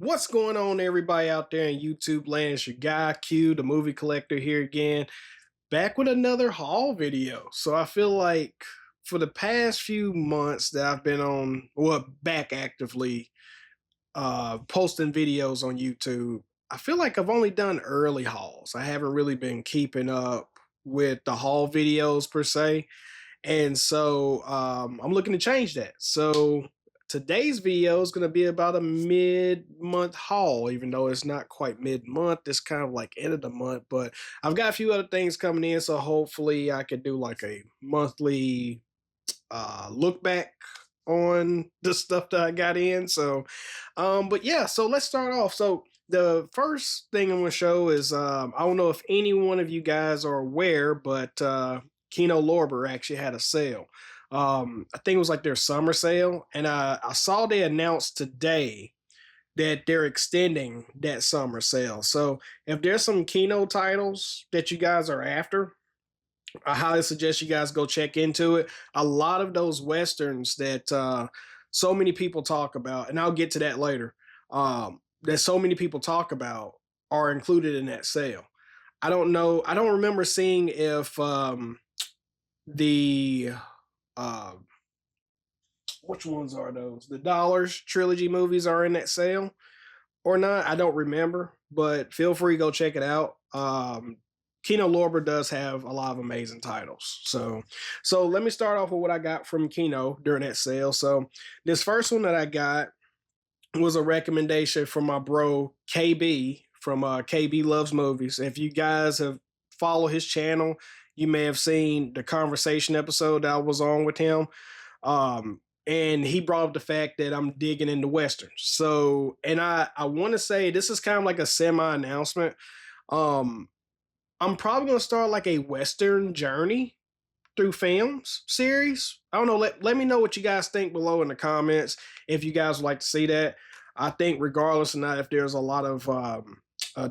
What's going on, everybody out there in YouTube land? It's your guy Q, the movie collector, here again, back with another haul video. So I feel like for the past few months that I've been on, well, back actively posting videos on YouTube, I feel like I've only done early hauls. I haven't really been keeping up with the haul videos per se. And so I'm looking to change that. So today's video is going to be about a mid-month haul, even though it's not quite mid-month. It's kind of like end of the month, but I've got a few other things coming in. So hopefully I could do like a monthly look back on the stuff that I got in. So, but yeah, so let's start off. So the first thing I'm going to show is I don't know if any one of you guys are aware, but Kino Lorber actually had a sale. I think it was like their summer sale, and I saw they announced today that they're extending that summer sale. So if there's some Kino titles that you guys are after, I highly suggest you guys go check into it. A lot of those westerns that so many people talk about, and I'll get to that later, that so many people talk about are included in that sale. I don't know. I don't remember seeing if the uh, which ones are those? The Dollars trilogy movies are in that sale or not. I don't remember, but feel free to go check it out. Kino Lorber does have a lot of amazing titles. So let me start off with what I got from Kino during that sale. So this first one that I got was a recommendation from my bro KB from KB Loves Movies. If you guys have followed his channel, you may have seen the conversation episode that I was on with him. And he brought up the fact that I'm digging into westerns. So, and I want to say this is kind of like a semi announcement. I'm probably going to start like a Western journey through films series. I don't know. Let me know what you guys think below in the comments if you guys would like to see that. I think regardless of not if there's a lot of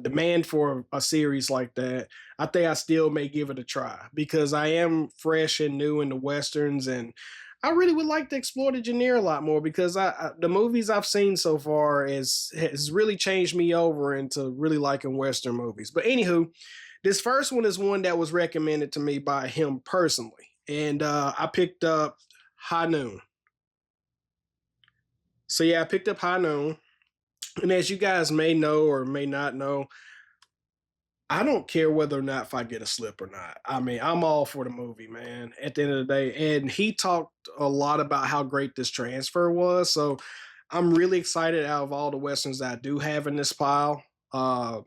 demand for a series like that, I think I still may give it a try because I am fresh and new in the Westerns, and I really would like to explore the genre a lot more because the movies I've seen so far has really changed me over into really liking Western movies. But anywho, this first one is one that was recommended to me by him personally, and I picked up High Noon. So yeah, I picked up High Noon, and as you guys may know or may not know, I don't care whether or not if I get a slip or not. I mean, I'm all for the movie, man, at the end of the day. And he talked a lot about how great this transfer was. So I'm really excited out of all the Westerns that I do have in this pile. I'm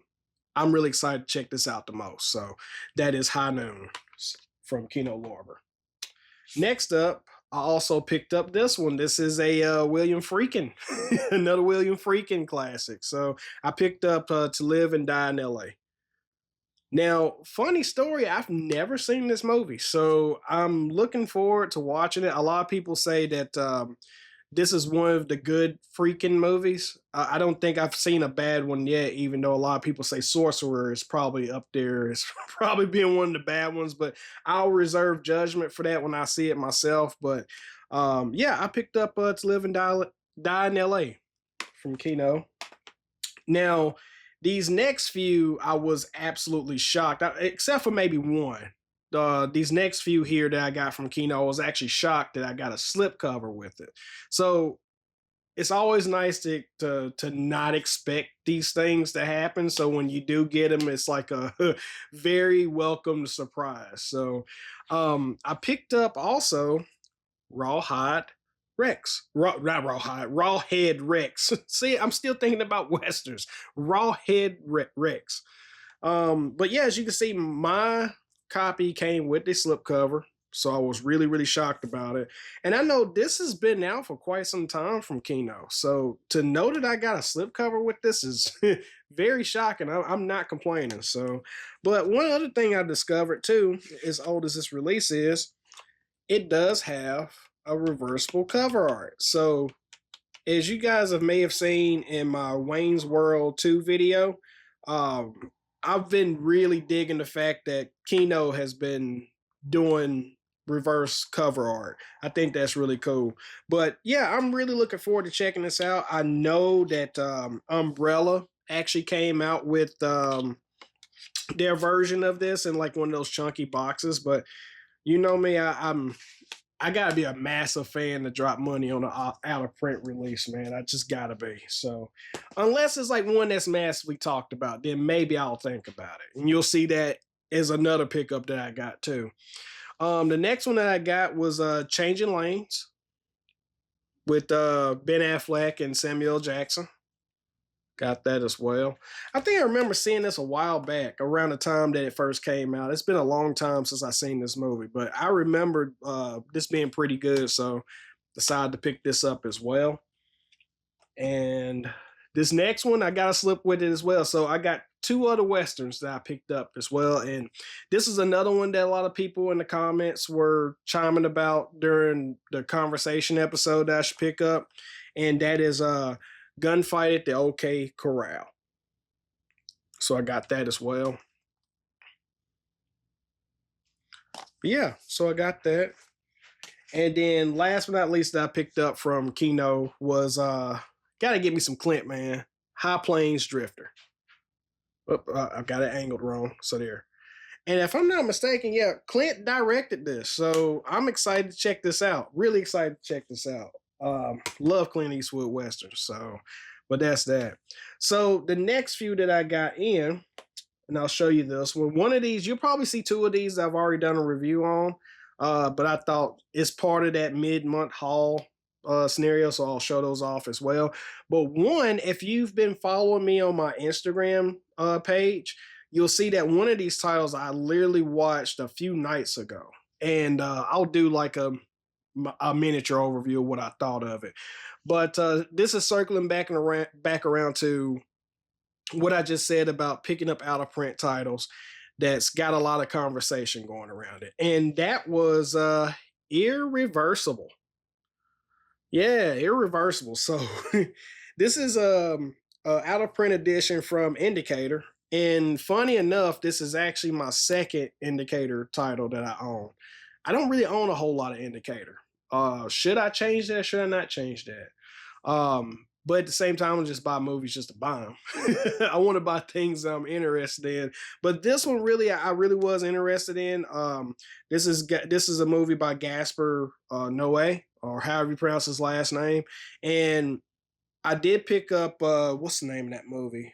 really excited to check this out the most. So that is High Noon from Kino Lorber. Next up, I also picked up this one. This is a William Friedkin, another William Friedkin classic. So I picked up To Live and Die in L.A. Now, funny story, I've never seen this movie, so I'm looking forward to watching it. A lot of people say that this is one of the good freaking movies. I don't think I've seen a bad one yet, even though a lot of people say Sorcerer is probably up there. It's probably being one of the bad ones, but I'll reserve judgment for that when I see it myself. But yeah, I picked up To Live and Die in L.A. from Kino. Now, these next few, I was absolutely shocked, except for maybe one. These next few here that I got from Kino, I was actually shocked that I got a slipcover with it. So it's always nice to not expect these things to happen. So when you do get them, it's like a very welcome surprise. So I picked up also Rawhide Rex. Not Rawhide, Rawhead Rex. See, I'm still thinking about Westerns. Rawhead Rex. But yeah, as you can see, my copy came with the slipcover. So I was really, really shocked about it. And I know this has been out for quite some time from Kino. So to know that I got a slipcover with this is very shocking. I'm not complaining. So, but one other thing I discovered too, as old as this release is, it does have a reversible cover art. So as you guys may have seen in my Wayne's World 2 video, I've been really digging the fact that Kino has been doing reverse cover art. I think that's really cool. But yeah, I'm really looking forward to checking this out. I know that Umbrella actually came out with their version of this in like one of those chunky boxes. But you know me, I gotta be a massive fan to drop money on an out of print release, man. I just gotta be. So unless it's like one that's massively talked about, then maybe I'll think about it. And you'll see that is another pickup that I got too. The next one that I got was Changing Lanes with Ben Affleck and Samuel Jackson. Got that as well. I think I remember seeing this a while back around the time that it first came out. It's been a long time since I seen this movie, but I remember this being pretty good, so decided to pick this up as well. And this next one, I got to slip with it as well. So I got two other Westerns that I picked up as well. And this is another one that a lot of people in the comments were chiming about during the conversation episode that I should pick up. And that is Gunfight at the OK Corral. So I got that as well. But yeah, so I got that. And then last but not least that I picked up from Kino was gotta get me some Clint, man. High Plains Drifter. Oh, I've got it angled wrong. So there. And if I'm not mistaken, yeah, Clint directed this. So I'm excited to check this out. Really excited to check this out. Love Clint Eastwood Westerns. So, but that's that. So the next few that I got in, and I'll show you this one. One of these, you'll probably see two of these I've already done a review on. But I thought it's part of that mid-month haul scenario, so I'll show those off as well. But one, if you've been following me on my Instagram page, you'll see that one of these titles I literally watched a few nights ago, and I'll do like a miniature overview of what I thought of it. But this is circling back around to what I just said about picking up out of print titles that's got a lot of conversation going around it. And that was Irreversible. Yeah, Irreversible. So this is a out of print edition from Indicator. And funny enough, this is actually my second Indicator title that I own. I don't really own a whole lot of Indicator. Should I change that? Should I not change that? But at the same time, I don't just buy movies just to buy them. I want to buy things I'm interested in. But this one, really, I really was interested in. This is a movie by Gaspar Noé, or however you pronounce his last name. And I did pick up what's the name of that movie?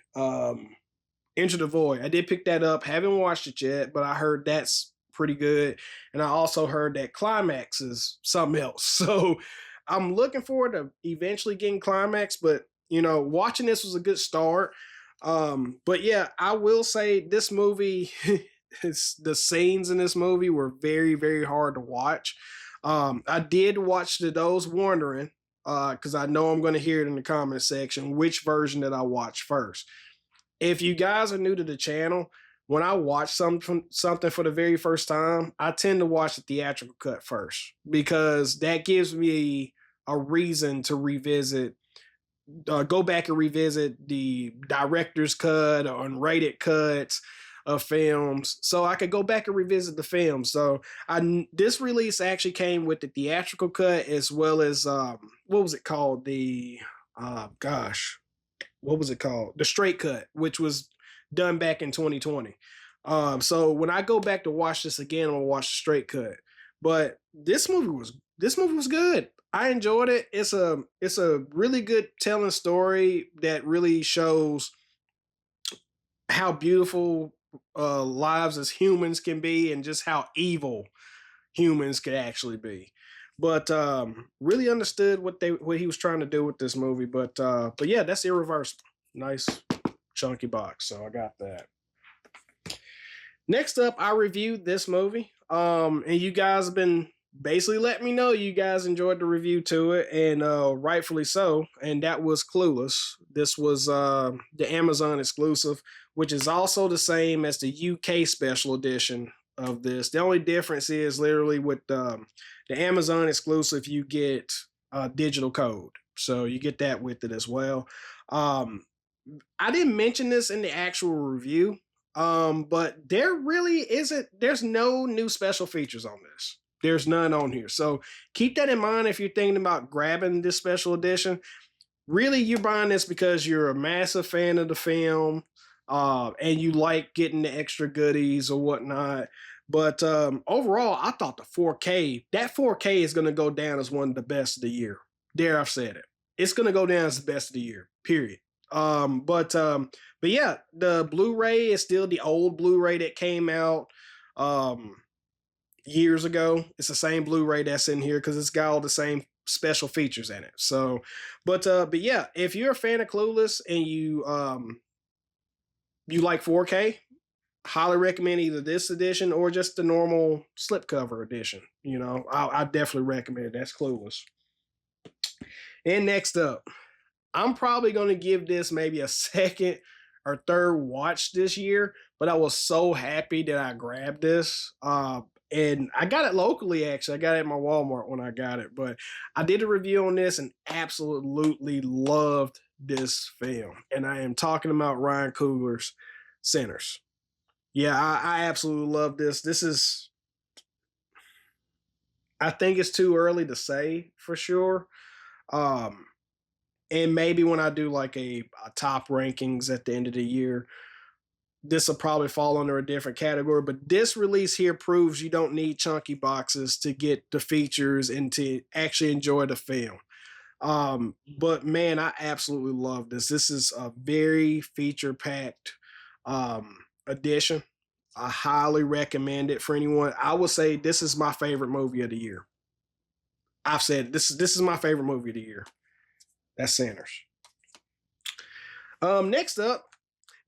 Enter the Void. I did pick that up. Haven't watched it yet, but I heard that's pretty good. And I also heard that Climax is something else. So I'm looking forward to eventually getting Climax, but you know, watching this was a good start. But yeah, I will say this movie, the scenes in this movie were very, very hard to watch. I did watch Those Wondering, because I know I'm going to hear it in the comment section, which version did I watch first. If you guys are new to the channel, when I watch something for the very first time, I tend to watch the theatrical cut first because that gives me a reason to go back and revisit the director's cut or unrated cuts of films, so I could go back and revisit the film. So this release actually came with the theatrical cut as well as what was it called? What was it called? The straight cut, which was done back in 2020. So when I go back to watch this again, I'm gonna watch the straight cut. But this movie was good. I enjoyed it. It's a really good telling story that really shows how beautiful lives as humans can be and just how evil humans could actually be. But really understood what he was trying to do with this movie. But yeah, that's Irreversible. Nice chunky box. So I got that. Next up, I reviewed this movie. And you guys have been basically letting me know you guys enjoyed the review to it, and rightfully so. And that was Clueless. This was the Amazon exclusive, which is also the same as the UK special edition of this. The only difference is literally with the Amazon exclusive, you get a digital code. So you get that with it as well. I didn't mention this in the actual review, but there's no new special features on this. There's none on here. So keep that in mind if you're thinking about grabbing this special edition. Really, you're buying this because you're a massive fan of the film, and you like getting the extra goodies or whatnot. But overall, I thought the 4K, that 4K is going to go down as one of the best of the year. There, I've said it. It's going to go down as the best of the year, period. But yeah, the Blu-ray is still the old Blu-ray that came out years ago. It's the same Blu-ray that's in here because it's got all the same special features in it. So, but yeah, if you're a fan of Clueless and you like 4K, highly recommend either this edition or just the normal slipcover edition. You know, I definitely recommend it. That's Clueless. And next up, I'm probably going to give this maybe a second or third watch this year, but I was so happy that I grabbed this. And I got it locally, actually. I got it at my Walmart when I got it, but I did a review on this and absolutely loved this film. And I am talking about Ryan Coogler's Sinners. Yeah, I absolutely love this. This is, I think it's too early to say for sure. And maybe when I do like a top rankings at the end of the year, this will probably fall under a different category. But this release here proves you don't need chunky boxes to get the features and to actually enjoy the film. But man, I absolutely love this. This is a very feature packed edition. I highly recommend it for anyone. I would say this is my favorite movie of the year. I've said this is my favorite movie of the year. That's Sinners. Next up,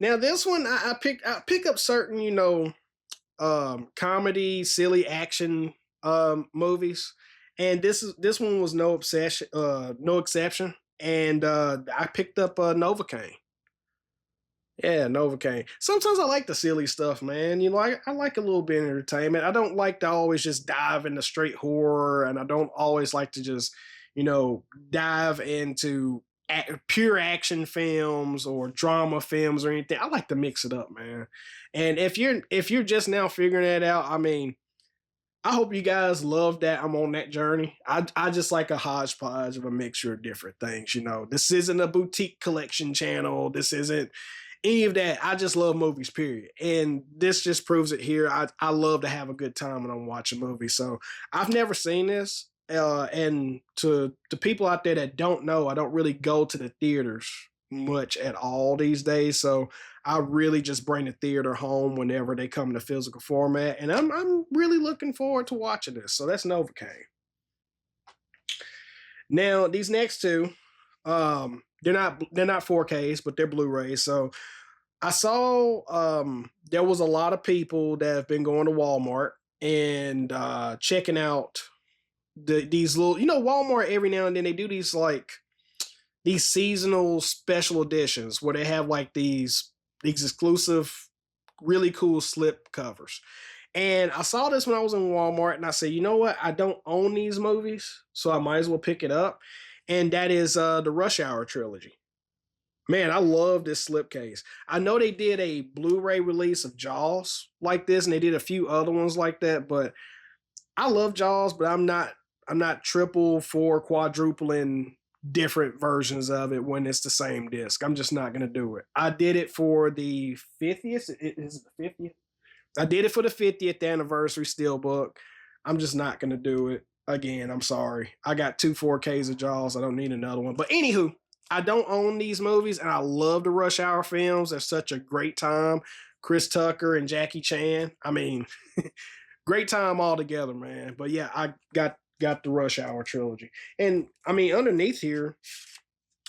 now this one I pick up certain, comedy, silly action movies. And this one was no exception. And I picked up Novocaine. Yeah, Novocaine. Sometimes I like the silly stuff, man. I like a little bit of entertainment. I don't like to always just dive into straight horror, and I don't always like to just, dive into pure action films or drama films or anything. I like to mix it up, man. And if you're just now figuring that out, I mean, I hope you guys love that I'm on that journey. I just like a hodgepodge of a mixture of different things. This isn't a boutique collection channel. This isn't any of that. I just love movies, period. And this just proves it here. I love to have a good time when I'm watching movies. So I've never seen this. And to people out there that don't know, I don't really go to the theaters much at all these days. So I really just bring the theater home whenever they come in the physical format. And I'm really looking forward to watching this. So that's Novocaine. Now, these next two, they're not 4Ks, but they're Blu-rays. So I saw there was a lot of people that have been going to Walmart and checking out these little, Walmart every now and then they do these seasonal special editions where they have like these exclusive, really cool slip covers. And I saw this when I was in Walmart and I said, you know what? I don't own these movies, so I might as well pick it up. And that is the Rush Hour trilogy. Man, I love this slipcase. I know they did a Blu-ray release of Jaws like this, and they did a few other ones like that, but I love Jaws, but I'm not triple, four, quadrupling different versions of it when it's the same disc. I'm just not going to do it. I did it for the 50th. Is it the 50th? I did it for the 50th anniversary steelbook. I'm just not going to do it again. I'm sorry. I got 2 4Ks of Jaws. I don't need another one. But anywho, I don't own these movies, and I love the Rush Hour films. They're such a great time. Chris Tucker and Jackie Chan. I mean, great time all together, man. But yeah, I got the Rush Hour trilogy. And I mean, underneath here,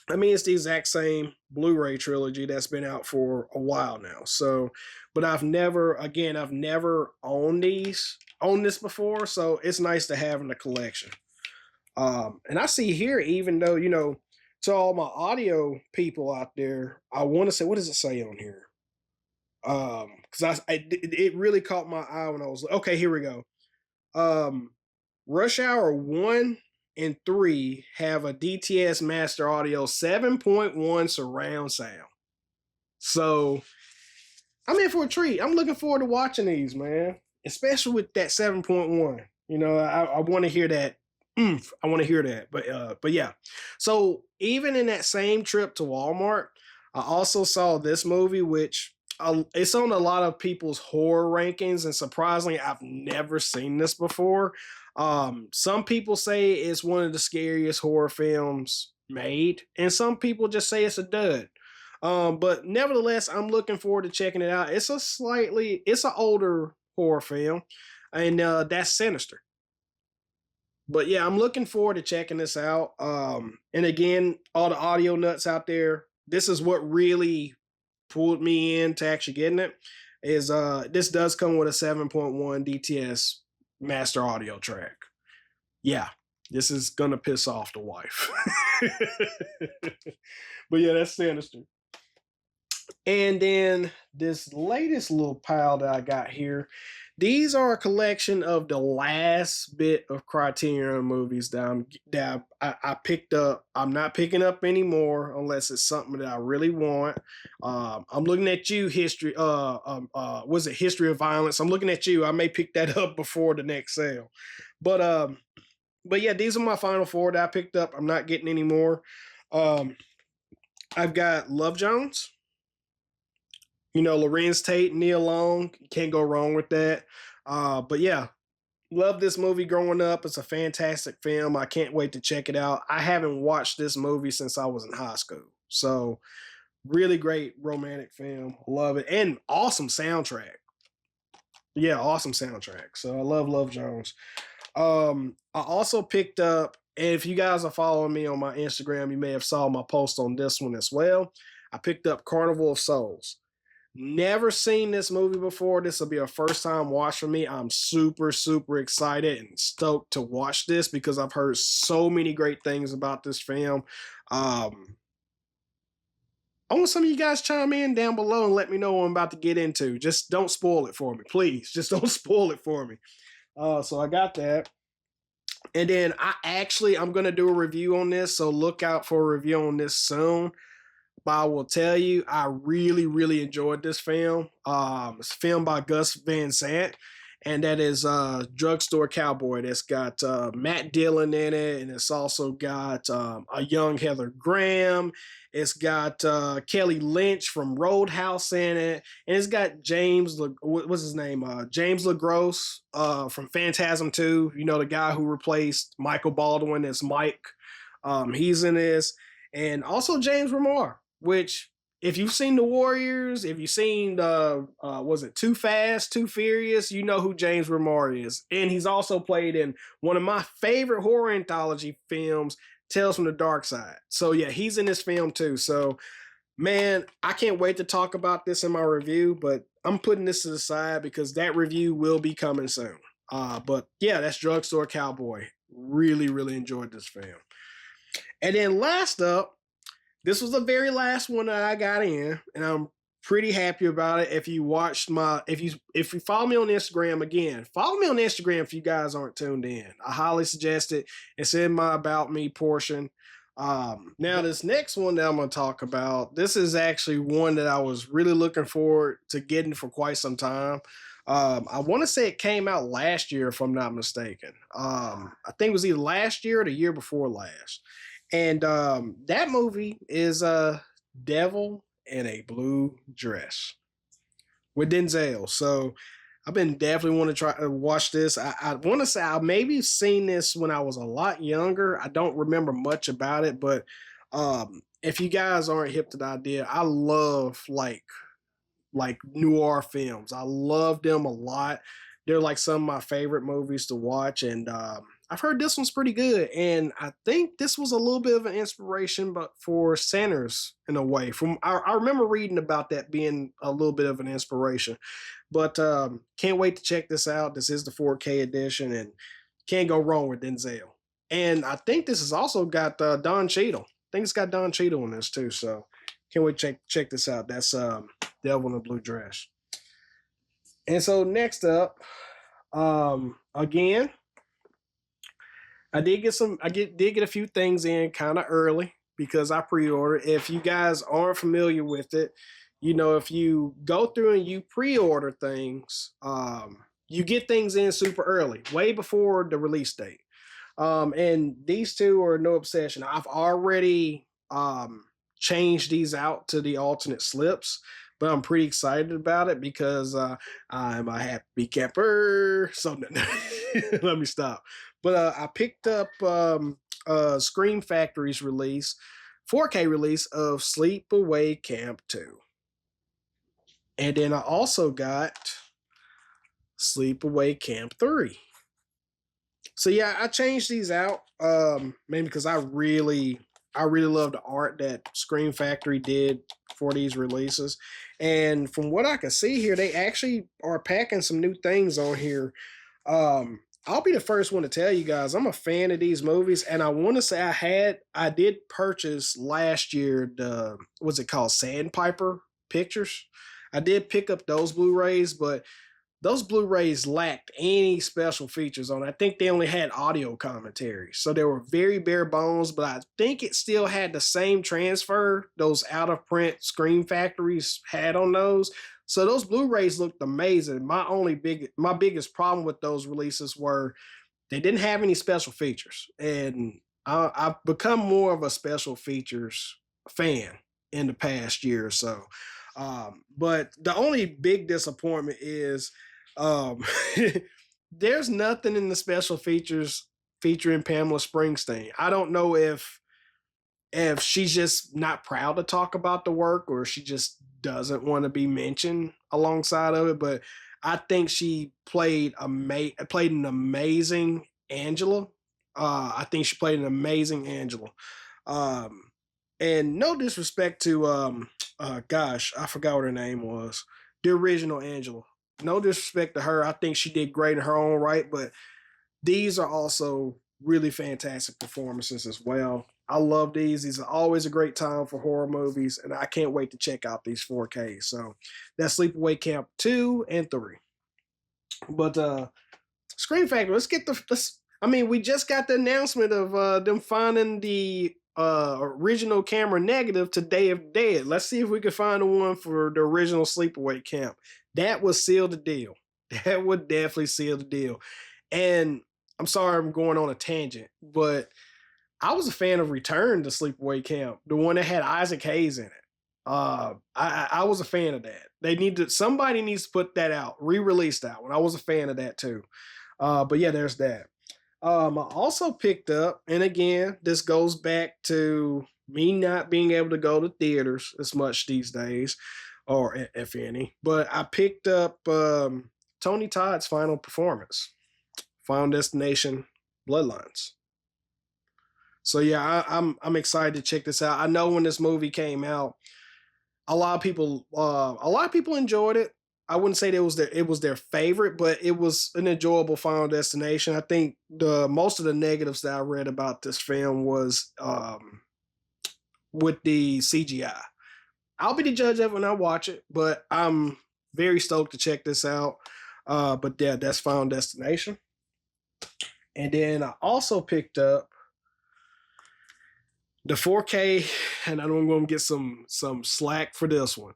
I mean, it's the exact same Blu-ray trilogy that's been out for a while now. So, but I've never owned this before. So it's nice to have in the collection. And I see here, even though, to all my audio people out there, I want to say, what does it say on here? Because it really caught my eye when I was, okay, here we go. Rush Hour 1 and 3 have a DTS Master Audio 7.1 surround sound. So I'm in for a treat. I'm looking forward to watching these, man. Especially with that 7.1. I want to hear that. I want to hear that. But yeah. So even in that same trip to Walmart, I also saw this movie, which it's on a lot of people's horror rankings, and surprisingly, I've never seen this before. Some people say it's one of the scariest horror films made, and some people just say it's a dud. But nevertheless, I'm looking forward to checking it out. It's an older horror film, and that's Sinister. But yeah, I'm looking forward to checking this out. And again, all the audio nuts out there, this is what really pulled me into actually getting it. Is this does come with a 7.1 DTS master audio track. Yeah, this is gonna piss off the wife. But yeah, that's Sinister. And then this latest little pile that I got here, these are a collection of the last bit of Criterion movies that I picked up. I'm not picking up anymore unless it's something that I really want. I'm looking at you, history. Was it History of Violence? I'm looking at you. I may pick that up before the next sale, but but yeah, these are my final four that I picked up. I'm not getting any more. Um, I've got Love Jones. Lorenz Tate, Neil Long, can't go wrong with that. But yeah, love this movie growing up. It's a fantastic film. I can't wait to check it out. I haven't watched this movie since I was in high school. So, really great romantic film. Love it. And awesome soundtrack. Yeah, awesome soundtrack. So, I love Jones. I also picked up, and if you guys are following me on my Instagram, you may have saw my post on this one as well. I picked up Carnival of Souls. Never seen this movie before. This will be a first time watch for me. I'm super, super excited and stoked to watch this because I've heard so many great things about this film. I want some of you guys chime in down below and let me know what I'm about to get into. Just don't spoil it for me, please. Just don't spoil it for me. So I got that. And then I'm gonna do a review on this, so look out for a review on this soon. But I will tell you, I really, really enjoyed this film. It's filmed by Gus Van Sant, and that is Drugstore Cowboy. That's got Matt Dillon in it, and it's also got a young Heather Graham. It's got Kelly Lynch from Roadhouse in it, and it's got what's his name? James LaGrosse from Phantasm 2. The guy who replaced Michael Baldwin as Mike. He's in this, and also James Remar, which, if you've seen The Warriors, if you've seen was it Too Fast, Too Furious, you know who James Remar is. And he's also played in one of my favorite horror anthology films, Tales from the Dark Side. So yeah, he's in this film too. So man, I can't wait to talk about this in my review, but I'm putting this to the side because that review will be coming soon. But yeah, that's Drugstore Cowboy. Really, really enjoyed this film. And then last up, this was the very last one that I got in, and I'm pretty happy about it. If you follow me on Instagram, again, follow me on Instagram if you guys aren't tuned in. I highly suggest it. It's in my About Me portion. Now this next one that I'm going to talk about, this is actually one that I was really looking forward to getting for quite some time. I want to say it came out last year, if I'm not mistaken. I think it was either last year or the year before last. And that movie is Devil in a Blue Dress with Denzel. So I've been definitely want to try to watch this. I want to say I maybe seen this when I was a lot younger. I don't remember much about it, but if you guys aren't hip to the idea, I love like noir films. I love them a lot. They're like some of my favorite movies to watch, and I've heard this one's pretty good. And I think this was a little bit of an inspiration, but for Sinners in a way. I remember reading about that being a little bit of an inspiration. But can't wait to check this out. This is the 4K edition, and can't go wrong with Denzel. And I think this has also got Don Cheadle. I think it's got Don Cheadle in this too. So can't wait to check this out. That's Devil in a Blue Dress. And so next up, again, I did get a few things in kind of early because I pre-ordered. If you guys aren't familiar with it, if you go through and you pre-order things, you get things in super early, way before the release date. And these two are no obsession. I've already changed these out to the alternate slips, but I'm pretty excited about it because I'm a happy camper. So let me stop. But I picked up Scream Factory's release, 4K release of Sleepaway Camp 2. And then I also got Sleepaway Camp 3. So yeah, I changed these out, maybe because I really love the art that Scream Factory did for these releases. And from what I can see here, they actually are packing some new things on here. I'll be the first one to tell you guys, I'm a fan of these movies, and I want to say I did purchase last year the, what's it called, Sandpiper Pictures. I did pick up those Blu-rays, but those Blu-rays lacked any special features on it. I think they only had audio commentary. So they were very bare bones, but I think it still had the same transfer those out-of-print Scream Factories had on those. So those Blu-rays looked amazing. My biggest problem with those releases were they didn't have any special features. And I've become more of a special features fan in the past year or so. But the only big disappointment is um, there's nothing in the special features featuring Pamela Springsteen. I don't know if she's just not proud to talk about the work or she just doesn't want to be mentioned alongside of it. But I think she played an amazing Angela. I think she played an amazing Angela. Um, and no disrespect to gosh, I forgot what her name was. The original Angela. No disrespect to her. I think she did great in her own right, but these are also really fantastic performances as well. I love these. These are always a great time for horror movies, and I can't wait to check out these 4Ks. So that's Sleepaway Camp 2 and 3. But Scream Factory, I mean, we just got the announcement of them finding the original camera negative to Day of Dead. Let's see if we can find the one for the original Sleepaway Camp. That would seal the deal. That would definitely seal the deal. And I'm sorry I'm going on a tangent, but I was a fan of Return to Sleepaway Camp, the one that had Isaac Hayes in it. I was a fan of that. Somebody needs to put that out, re-release that one. I was a fan of that too. But yeah, there's that. I also picked up, and again, this goes back to me not being able to go to theaters as much these days, or if any. But I picked up Tony Todd's final performance, Final Destination: Bloodlines. So yeah, I'm excited to check this out. I know when this movie came out, a lot of people enjoyed it. I wouldn't say that it was their favorite, but it was an enjoyable Final Destination. I think the most of the negatives that I read about this film was with the CGI. I'll be the judge of it when I watch it, but I'm very stoked to check this out. But yeah, that's Final Destination. And then I also picked up the 4K, and I'm going to get some slack for this one.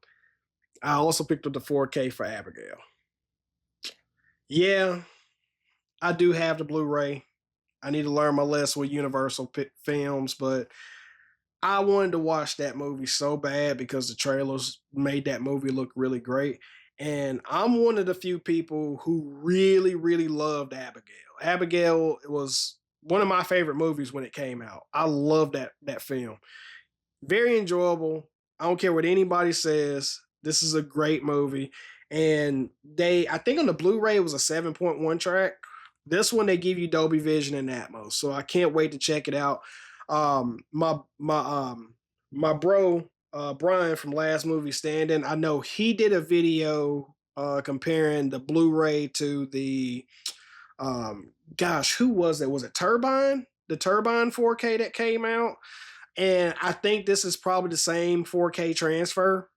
I also picked up the 4K for Abigail. Yeah, I do have the Blu-ray. I need to learn my lesson with Universal Films, but I wanted to watch that movie so bad because the trailers made that movie look really great. And I'm one of the few people who really, really loved Abigail. Abigail was one of my favorite movies when it came out. I love that film. Very enjoyable. I don't care what anybody says. This is a great movie. And I think on the Blu-ray, it was a 7.1 track. This one, they give you Dolby Vision and Atmos. So I can't wait to check it out. My bro, Brian from Last Movie Standing, I know he did a video comparing the Blu-ray to the, gosh, who was it? Was it Turbine? The Turbine 4K that came out? And I think this is probably the same 4K transfer.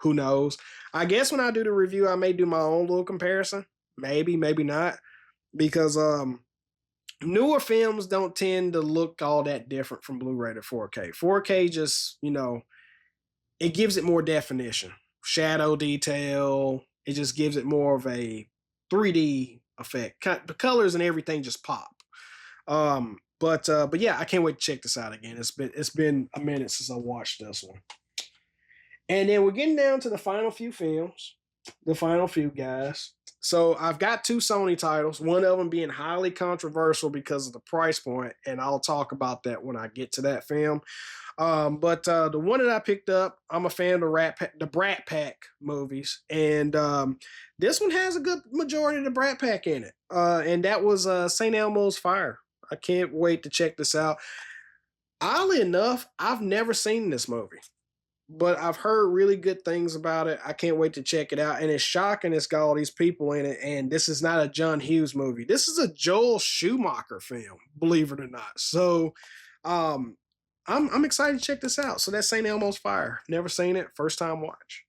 Who knows? I guess when I do the review, I may do my own little comparison. Maybe, maybe not. Because newer films don't tend to look all that different from Blu-ray to 4K. 4K just, it gives it more definition. Shadow detail, It just gives it more of a 3D effect. The colors and everything just pop. But yeah, I can't wait to check this out again. It's been a minute since I watched this one. And then we're getting down to the final few films, the final few guys. So I've got two Sony titles, one of them being highly controversial because of the price point, and I'll talk about that when I get to that film. But the one that I picked up, I'm a fan of the Brat Pack movies, and this one has a good majority of the Brat Pack in it, and that was St. Elmo's Fire. I can't wait to check this out. Oddly enough, I've never seen this movie, but I've heard really good things about it. I can't wait to check it out. And it's shocking it's got all these people in it. And this is not a John Hughes movie. This is a Joel Schumacher film, believe it or not. So I'm excited to check this out. So that's St. Elmo's Fire. Never seen it. First time watch.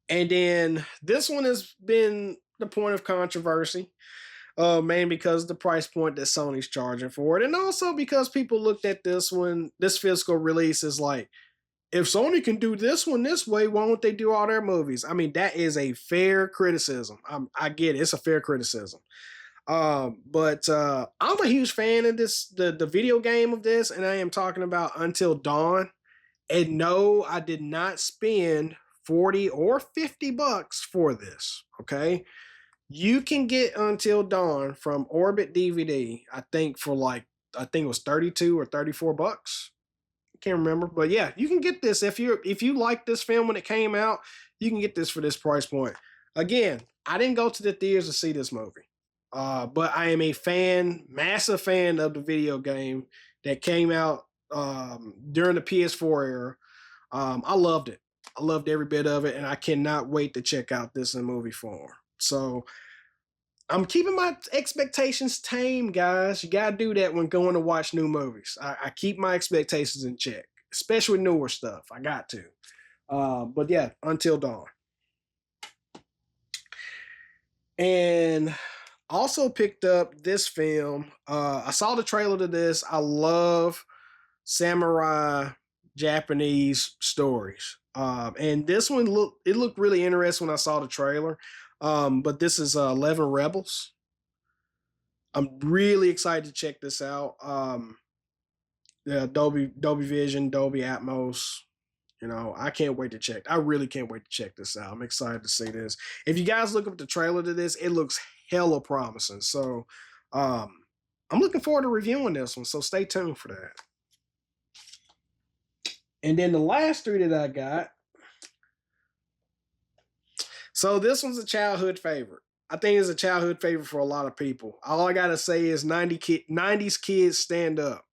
And then this one has been the point of controversy. Mainly because of the price point that Sony's charging for it. And also because people looked at this one, this fiscal release is like, if Sony can do this one this way, why won't they do all their movies? I mean, that is a fair criticism. I get it. It's a fair criticism. But I'm a huge fan of this, the video game of this, and I am talking about Until Dawn. And no, I did not spend 40 or 50 bucks for this. Okay. You can get Until Dawn from Orbit DVD, I think it was 32 or 34 bucks. I can't remember. But yeah, you can get this if you like this film when it came out, you can get this for this price point. Again, I didn't go to the theaters to see this movie. But I am a fan, massive fan of the video game that came out during the PS4 era. I loved it. I loved every bit of it, and I cannot wait to check out this in movie form. So I'm keeping my expectations tame, guys. You gotta do that when going to watch new movies. I keep my expectations in check, especially newer stuff. I got to. But yeah, Until Dawn. And also picked up this film. I saw the trailer to this. I love samurai Japanese stories. And this one looked really interesting when I saw the trailer. But this is 11 Rebels. I'm really excited to check this out. Yeah, Dolby Vision, Dolby Atmos. You know, I really can't wait to check this out. I'm excited to see this. If you guys look up the trailer to this, it looks hella promising. So I'm looking forward to reviewing this one. So stay tuned for that. And then the last three that I got. So this one's a childhood favorite. I think it's a childhood favorite for a lot of people. All I gotta say is 90s kids stand up.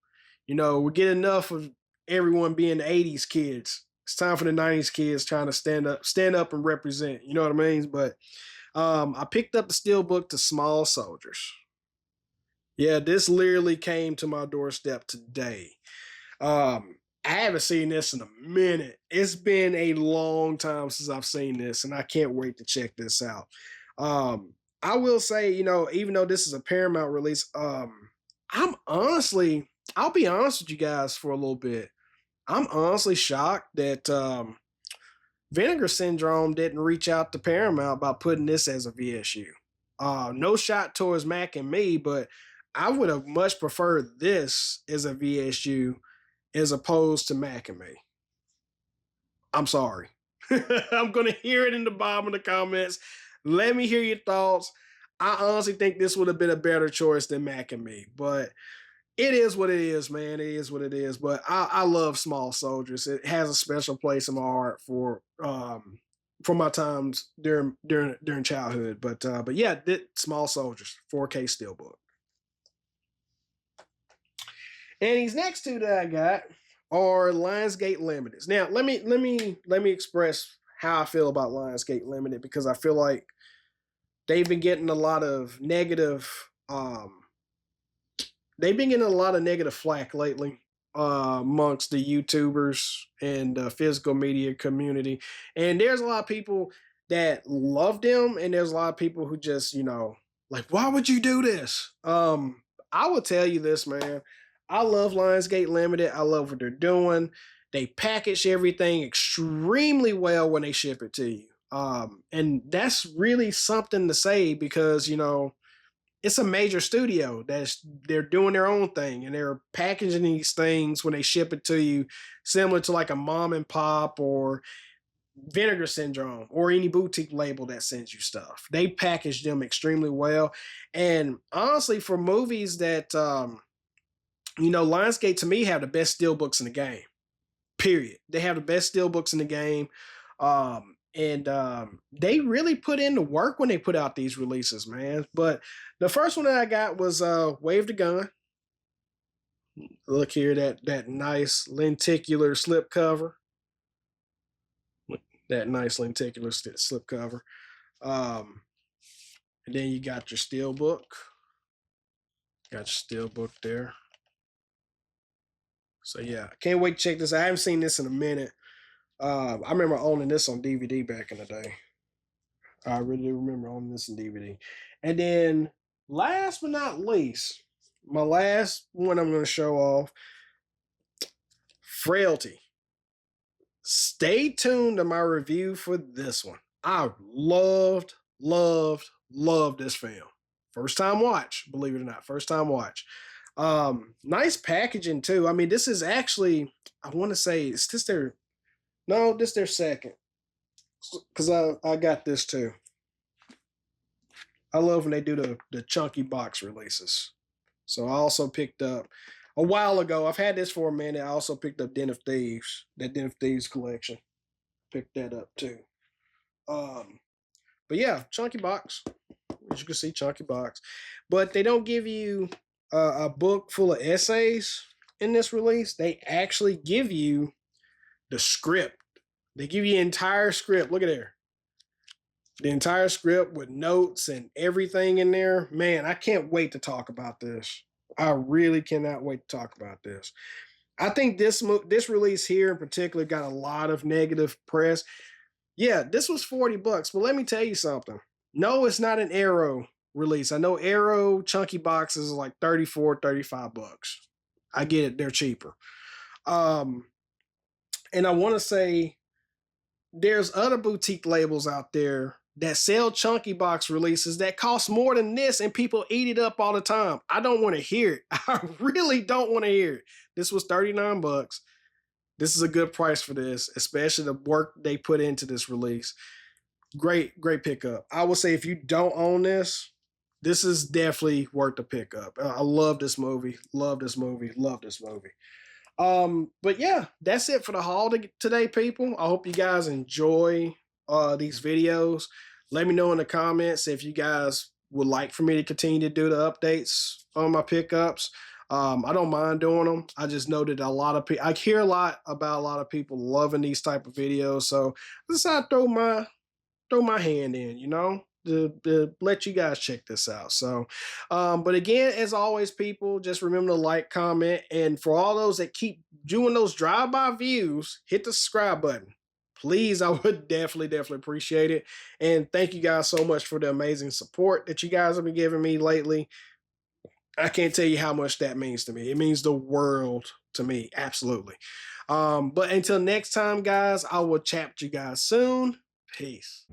You know, we get enough of everyone being the 80s kids. It's time for the 90s kids trying to stand up and represent. You know what I mean? But I picked up the steelbook to Small Soldiers. Yeah, this literally came to my doorstep today. I haven't seen this in a minute. It's been a long time since I've seen this, and I can't wait to check this out. I will say, you know, even though this is a Paramount release, I'll be honest with you guys for a little bit. I'm honestly shocked that Vinegar Syndrome didn't reach out to Paramount by putting this as a VSU. No shot towards Mac and me, but I would have much preferred this as a VSU as opposed to Mac and me. I'm sorry. I'm going to hear it in the bottom of the comments. Let me hear your thoughts. I honestly think this would have been a better choice than Mac and me, but it is what it is, man. It is what it is. But I love Small Soldiers. It has a special place in my heart for my times during childhood. But yeah, Small Soldiers, 4K Steelbook. And these next two that I got are Lionsgate Limited. Now, let me express how I feel about Lionsgate Limited, because I feel like they've been getting a lot of negative flack lately amongst the YouTubers and the physical media community. And there's a lot of people that love them, and there's a lot of people who just, you know, like, why would you do this? I will tell you this, man. I love Lionsgate Limited. I love what they're doing. They package everything extremely well when they ship it to you. And that's really something to say because, you know, it's a major studio they're doing their own thing and they're packaging these things when they ship it to you, similar to like a mom and pop or Vinegar Syndrome or any boutique label that sends you stuff. They package them extremely well. And honestly, for movies that, you know, Lionsgate to me have the best steelbooks in the game. Period. They have the best steelbooks in the game. And they really put in the work when they put out these releases, man. But the first one that I got was Wave the Gun. Look here, that nice lenticular slip cover. That nice lenticular slip cover. Um, and then you got your steelbook. Got your steelbook there. So yeah, I can't wait to check this. I haven't seen this in a minute. I remember owning this on DVD back in the day. I really remember owning this on DVD. And then last but not least, my last one I'm going to show off, Frailty. Stay tuned to my review for this one. I loved this film. First time watch, believe it or not. First time watch. Nice packaging too. I mean, this is actually, I want to say, is this their, no, this their second. Because I got this too. I love when they do the chunky box releases. So I also picked up a while ago. I've had this for a minute. I also picked up Den of Thieves, that Den of Thieves collection. Picked that up too. But yeah, chunky box. As you can see, chunky box. But they don't give you a book full of essays in this release. They actually give you the script. They give you the entire script. Look at there. The entire script with notes and everything in there. Man, I can't wait to talk about this. I really cannot wait to talk about this. I think this release here in particular got a lot of negative press. Yeah, this was $40, but let me tell you something. No, it's not an Arrow release. I know Arrow chunky boxes are like 34, 35 bucks. I get it, they're cheaper. And I want to say there's other boutique labels out there that sell chunky box releases that cost more than this and people eat it up all the time. I don't want to hear it. I really don't want to hear it. This was 39 bucks. This is a good price for this, especially the work they put into this release. Great pickup. I would say if you don't own this, this is definitely worth the pickup. I love this movie. Love this movie. Love this movie. But yeah, that's it for the haul today, people. I hope you guys enjoy these videos. Let me know in the comments if you guys would like for me to continue to do the updates on my pickups. I don't mind doing them. I just know that a lot of people, I hear a lot about a lot of people loving these type of videos. So I decided to throw my hand in, you know, to let you guys check this out. So, but again, as always, people, just remember to like, comment, and for all those that keep doing those drive-by views, hit the subscribe button. Please, I would definitely appreciate it. And thank you guys so much for the amazing support that you guys have been giving me lately. I can't tell you how much that means to me. It means the world to me, absolutely. But until next time, guys, I will chat with you guys soon. Peace.